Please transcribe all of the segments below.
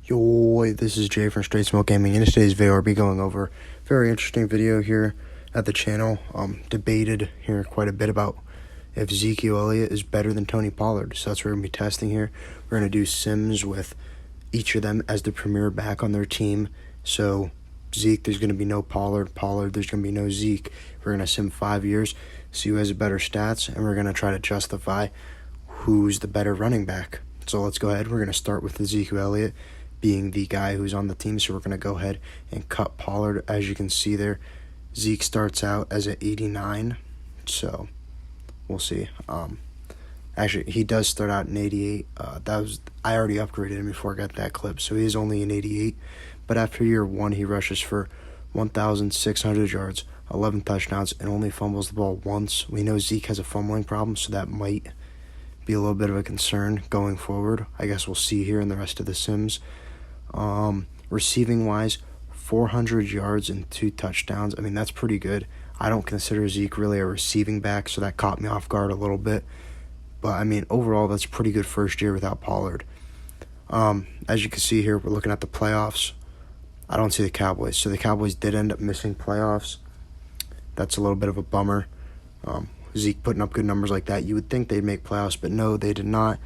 Yo, this is Jay from Straight Smoke Gaming. In today's video, I'll be going over a very interesting video here at the channel. Debated here quite a bit about if Ezekiel Elliott is better than Tony Pollard. So that's what we're going to be testing here. We're going to do sims with each of them as the premier back on their team. So Zeke, there's going to be no Pollard. Pollard, there's going to be no Zeke. We're going to sim 5 years, see who has better stats, and we're going to try to justify who's the better running back. So let's go ahead. We're going to start with Ezekiel Elliott being the guy who's on the team. So we're going to go ahead and cut Pollard. As you can see there, Zeke starts out as an 89. So we'll see. Actually, he does start out in 88. I already upgraded him before I got that clip. So he is only an 88. But after year one, he rushes for 1,600 yards, 11 touchdowns, and only fumbles the ball once. We know Zeke has a fumbling problem, so that might be a little bit of a concern going forward. I guess we'll see here in the rest of the sims. Receiving wise, 400 yards and 2 touchdowns. I mean, that's pretty good. I don't consider Zeke really a receiving back, so that caught me off guard a little bit. But I mean, overall, that's pretty good first year without Pollard. As you can see here, we're looking at the playoffs. I don't see the Cowboys. So the Cowboys did end up missing playoffs. That's a little bit of a bummer. Zeke putting up good numbers like that, you would think they'd make playoffs, but no, they did not.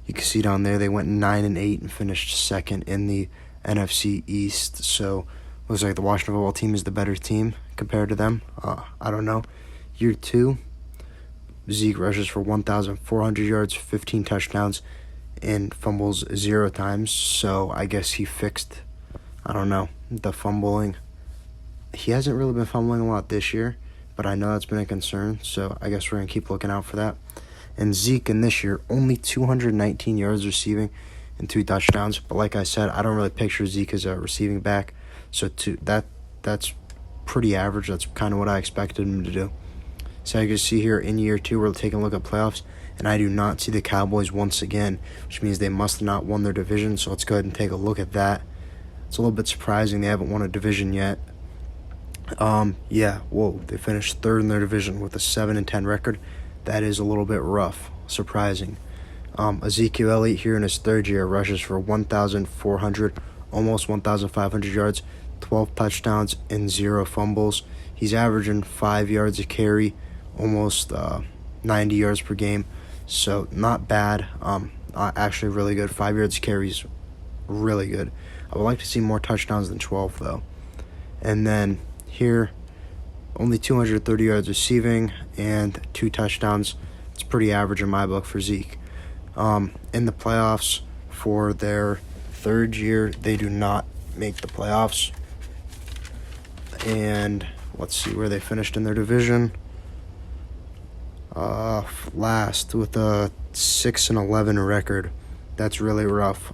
You can see down there they went 9-8 and finished second in the NFC East. So looks like the Washington football team is the better team compared to them. I don't know. Year two, Zeke rushes for 1,400 yards, 15 touchdowns, and fumbles 0 times. So I guess he fixed, I don't know, the fumbling. He hasn't really been fumbling a lot this year, but I know that's been a concern, so I guess we're going to keep looking out for that. And Zeke in this year, only 219 yards receiving and 2 touchdowns. But like I said, I don't really picture Zeke as a receiving back, so that's pretty average. That's kind of what I expected him to do. So you can see here in year two, we're taking a look at playoffs, and I do not see the Cowboys once again, which means they must have not won their division, so let's go ahead and take a look at that. It's a little bit surprising they haven't won a division yet. They finished third in their division with a 7-10 record. That is a little bit rough, surprising. Ezekiel Elliott here in his third year rushes for 1,400, almost 1,500 yards, 12 touchdowns, and 0 fumbles. He's averaging 5 yards a carry, almost 90 yards per game. So not bad. Actually really good. 5 yards a carry is really good. I would like to see more touchdowns than 12 though. And then here, only 230 yards receiving and 2 touchdowns. It's pretty average in my book for Zeke. In the playoffs for their third year, they do not make the playoffs. And let's see where they finished in their division. Last with a 6-11 record. That's really rough.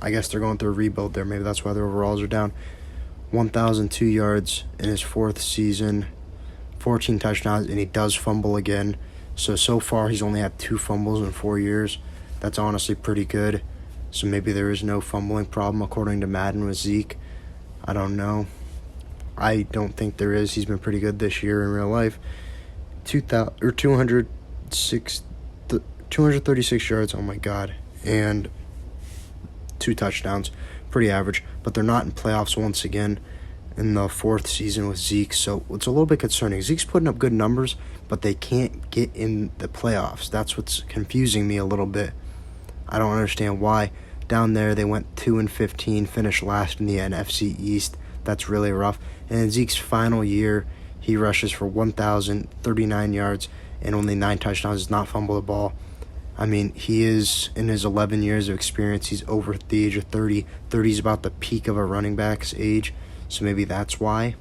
I guess they're going through a rebuild there. Maybe that's why their overalls are down. 1,002 yards in his 4th season, 14 touchdowns, and he does fumble again. So far he's only had 2 fumbles in 4 years. That's honestly pretty good. So maybe there is no fumbling problem according to Madden with Zeke. I don't know. I don't think there is. He's been pretty good this year in real life. 236 yards, oh my god, and 2 touchdowns. Pretty average, but they're not in playoffs once again in the 4th season with Zeke, so it's a little bit concerning. Zeke's putting up good numbers, but they can't get in the playoffs. That's what's confusing me a little bit. I don't understand why. Down there, they went 2-15, finished last in the NFC East. That's really rough. And in Zeke's final year, he rushes for 1,039 yards and only 9 touchdowns, does not fumble the ball. I mean, he is, in his 11 years of experience, he's over the age of 30. 30 is about the peak of a running back's age, so maybe that's why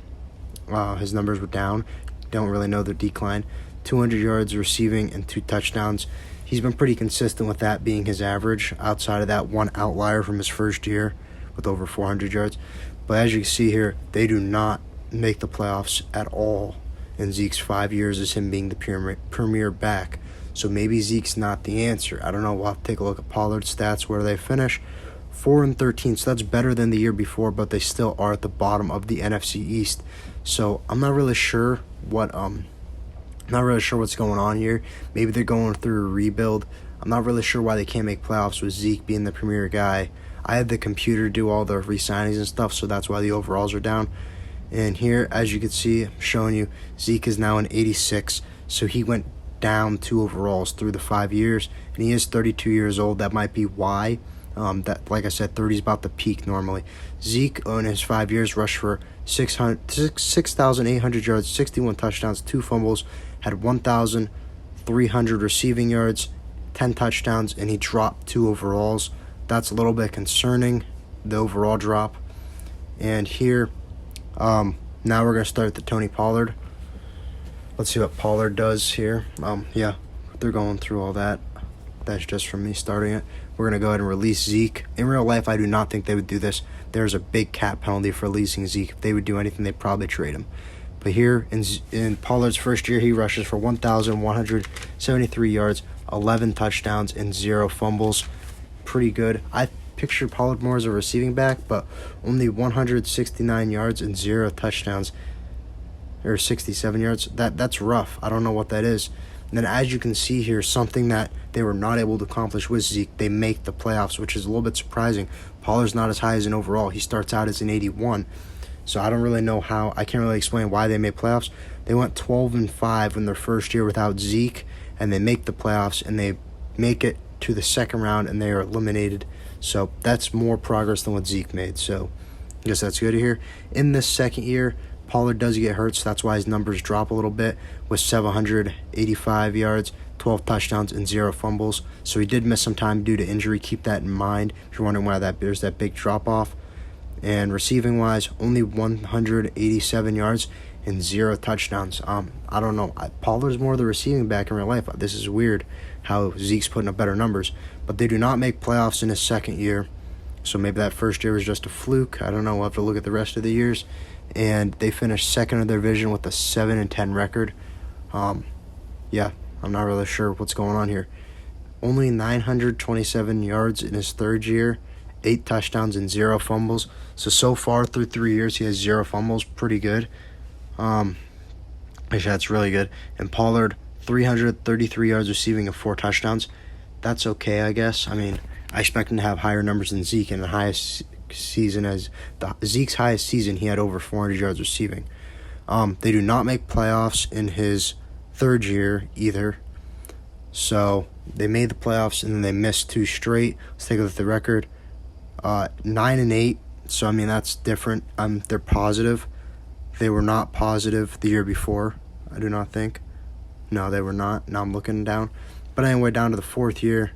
his numbers were down. Don't really know the decline. 200 yards receiving and 2 touchdowns. He's been pretty consistent with that being his average, outside of that one outlier from his first year with over 400 yards. But as you can see here, they do not make the playoffs at all in Zeke's 5 years as him being the premier back. So maybe Zeke's not the answer. I don't know. We'll have to take a look at Pollard's stats, where they finish. 4-13, so that's better than the year before, but they still are at the bottom of the NFC East. So I'm not really sure what's going on here. Maybe they're going through a rebuild. I'm not really sure why they can't make playoffs with Zeke being the premier guy. I had the computer do all the re-signings and stuff, so that's why the overalls are down. And here, as you can see, I'm showing you, Zeke is now an 86, so he went down 2 overalls through the 5 years, and he is 32 years old. That might be why. That, like I said, 30 is about the peak normally. Zeke, in his 5 years, rushed for 6,800 yards, 61 touchdowns, 2 fumbles, had 1,300 receiving yards, 10 touchdowns, and he dropped 2 overalls. That's a little bit concerning, the overall drop. And here, now we're going to start with Tony Pollard. Let's see what Pollard does here. Yeah, they're going through all that. That's just from me starting it. We're going to go ahead and release Zeke. In real life, I do not think they would do this. There's a big cap penalty for releasing Zeke. If they would do anything, they'd probably trade him. But here, in Pollard's first year, he rushes for 1,173 yards, 11 touchdowns, and 0 fumbles. Pretty good. I picture Pollard more as a receiving back, but only 169 yards and 0 touchdowns, or 67 yards. That's rough. I don't know what that is. And then as you can see here, something that they were not able to accomplish with Zeke, they make the playoffs, which is a little bit surprising. Pollard's not as high as an overall. He starts out as an 81. So I don't really know how. I can't really explain why they made playoffs. They went 12-5 in their first year without Zeke, and they make the playoffs, and they make it to the second round, and they are eliminated. So that's more progress than what Zeke made. So I guess that's good to hear. In this second year, Pollard does get hurt, so that's why his numbers drop a little bit, with 785 yards, 12 touchdowns, and 0 fumbles. So he did miss some time due to injury. Keep that in mind if you're wondering why there's that big drop-off. And receiving-wise, only 187 yards and 0 touchdowns. I don't know. Pollard's more the receiving back in real life. This is weird how Zeke's putting up better numbers. But they do not make playoffs in his second year. So maybe that first year was just a fluke. I don't know. We'll have to look at the rest of the years. And they finished second in their division with a 7-10 record. Yeah, I'm not really sure what's going on here. Only 927 yards in his third year, 8 touchdowns and 0 fumbles. So far through 3 years, he has 0 fumbles. Pretty good. Actually, that's really good. And Pollard, 333 yards receiving and 4 touchdowns. That's okay, I guess. I mean, I expect him to have higher numbers than Zeke in the highest season. As Zeke's highest season, he had over 400 yards receiving. They do not make playoffs in his third year either. So they made the playoffs and then they missed 2 straight. Let's take a look at the record. 9-8. So I mean that's different. They're positive. They were not positive the year before. I do not think. No, they were not. Now I'm looking down. But anyway, down to the fourth year.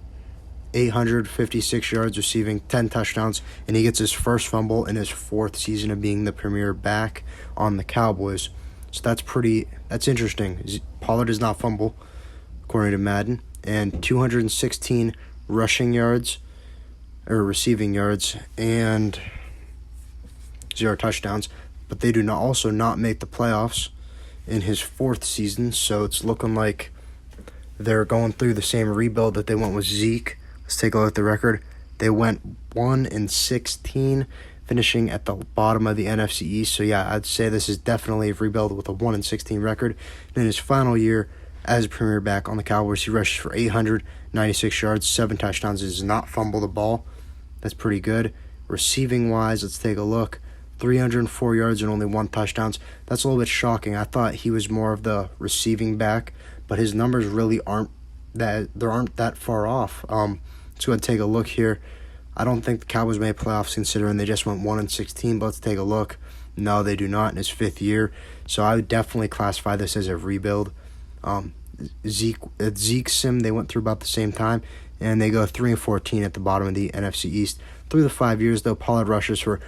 856 yards receiving, 10 touchdowns, and he gets his first fumble in his 4th season of being the premier back on the Cowboys. So that's interesting. Pollard does not fumble, according to Madden, and 216 rushing yards, or receiving yards, and 0 touchdowns. But they do not make the playoffs in his 4th season, so it's looking like they're going through the same rebuild that they went with Zeke. Let's take a look at the record. They went 1-16, finishing at the bottom of the NFC East. So yeah, I'd say this is definitely a rebuild with a 1-16 record. And in his final year as a premier back on the Cowboys, he rushes for 896 yards, 7 touchdowns, and does not fumble the ball. That's pretty good. Receiving wise, let's take a look. 304 yards and only 1 touchdown. That's a little bit shocking. I thought he was more of the receiving back, but his numbers really aren't that far off. Let's go ahead and take a look here. I don't think the Cowboys made playoffs considering they just went 1-16, but let's take a look. No, they do not in his 5th year. So I would definitely classify this as a rebuild. Zeke's sim, they went through about the same time, and they go 3-14 at the bottom of the NFC East. Through the 5 years, though, Pollard rushes for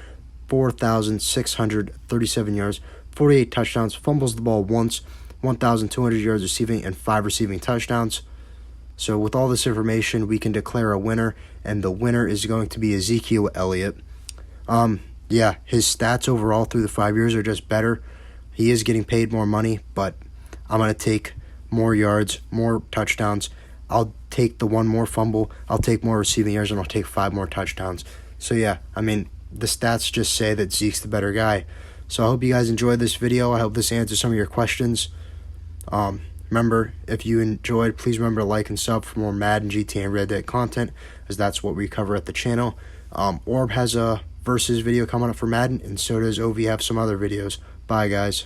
4,637 yards, 48 touchdowns, fumbles the ball once, 1,200 yards receiving, and 5 receiving touchdowns. So with all this information, we can declare a winner, and the winner is going to be Ezekiel Elliott. Yeah, his stats overall through the 5 years are just better. He is getting paid more money, but I'm going to take more yards, more touchdowns. I'll take the 1 more fumble. I'll take more receiving yards, and I'll take 5 more touchdowns. So yeah, I mean, the stats just say that Zeke's the better guy. So I hope you guys enjoyed this video. I hope this answers some of your questions. Remember, if you enjoyed, please remember to like and sub for more Madden, GTA, and Red Dead content, as that's what we cover at the channel. Orb has a versus video coming up for Madden, and so does OV have some other videos. Bye, guys.